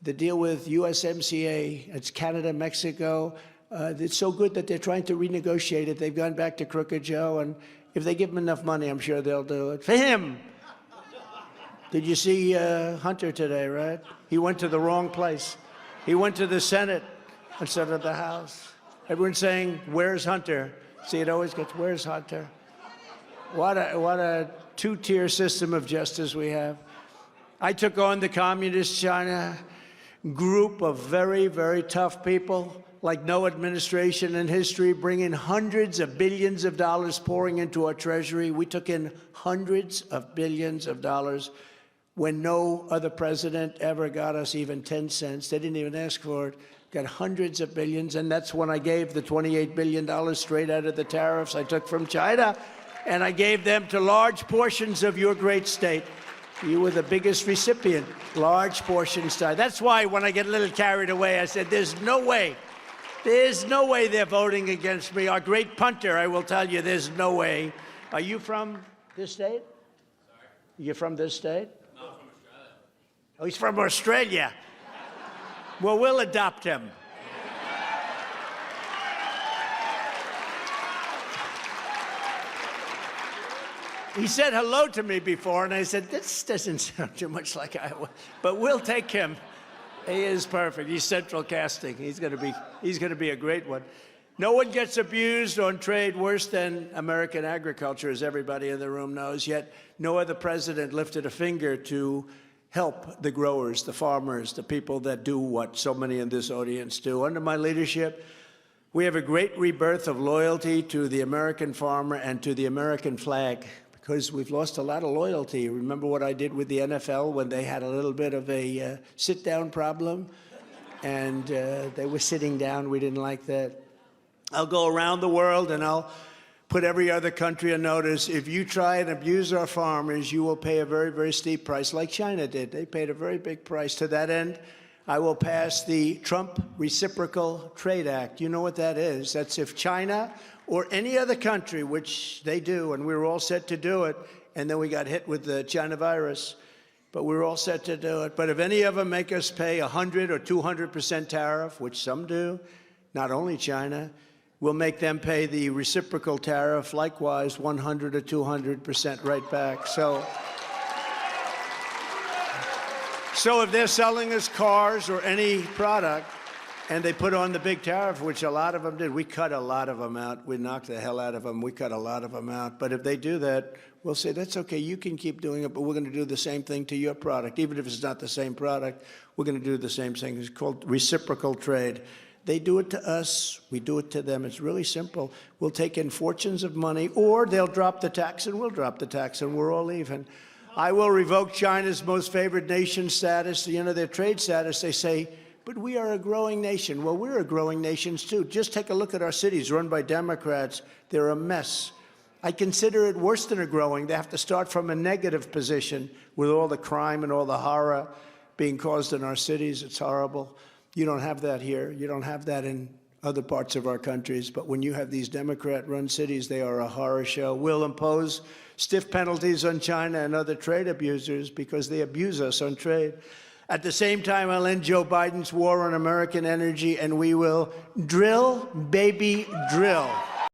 the deal with USMCA, it's Canada, Mexico. It's so good that they're trying to renegotiate it. They've gone back to Crooked Joe, and if they give him enough money, I'm sure they'll do it. For him! Did you see Hunter today, right? He went to the wrong place. He went to the Senate instead of the House. Everyone's saying, where's Hunter? See, it always gets, where's Hunter? What a two-tier system of justice we have. I took on the Communist China group of very, very tough people, like no administration in history, bringing hundreds of billions of dollars pouring into our treasury. We took in hundreds of billions of dollars when no other president ever got us even 10 cents. They didn't even ask for it. Got hundreds of billions, and that's when I gave the $28 billion straight out of the tariffs I took from China, and I gave them to large portions of your great state. You were the biggest recipient, large portions. That's why when I get a little carried away, I said, there's no way they're voting against me. Our great punter, I will tell you, there's no way. Are you from this state? Sorry? You're from this state? No, I'm from Australia. Oh, he's from Australia. Well, we'll adopt him. He said hello to me before, and I said, this doesn't sound too much like Iowa, but we'll take him. He is perfect. He's central casting. He's going to be a great one. No one gets abused on trade worse than American agriculture, as everybody in the room knows, yet no other president lifted a finger to help the growers, the farmers, the people that do what so many in this audience do. Under my leadership, we have a great rebirth of loyalty to the American farmer and to the American flag, because we've lost a lot of loyalty. Remember what I did with the NFL when they had a little bit of a sit-down problem, and they were sitting down. We didn't like that. I'll go around the world and I'll put every other country on notice. If you try and abuse our farmers, you will pay a very, very steep price, like China did. They paid a very big price. To that end, I will pass the Trump Reciprocal Trade Act. You know what that is? That's if China or any other country, which they do, and we were all set to do it, and then we got hit with the China virus, but we were all set to do it. But if any of them make us pay 100 or 200% tariff, which some do, not only China, we'll make them pay the reciprocal tariff, likewise 100 or 200% right back. So if they're selling us cars or any product, and they put on the big tariff, which a lot of them did. We cut a lot of them out. We knocked the hell out of them. We cut a lot of them out. But if they do that, we'll say, that's okay, you can keep doing it, but we're going to do the same thing to your product. Even if it's not the same product, we're going to do the same thing. It's called reciprocal trade. They do it to us, we do it to them. It's really simple. We'll take in fortunes of money, or they'll drop the tax and we'll drop the tax, and we're all even. I will revoke China's most favored nation status, their trade status. They say, but we are a growing nation. Well, we're a growing nation too. Just take a look at our cities run by Democrats. They're a mess. I consider it worse than a growing. They have to start from a negative position with all the crime and all the horror being caused in our cities. It's horrible. You don't have that here. You don't have that in other parts of our countries. But when you have these Democrat-run cities, they are a horror show. We'll impose stiff penalties on China and other trade abusers because they abuse us on trade. At the same time, I'll end Joe Biden's war on American energy, and we will drill, baby, drill.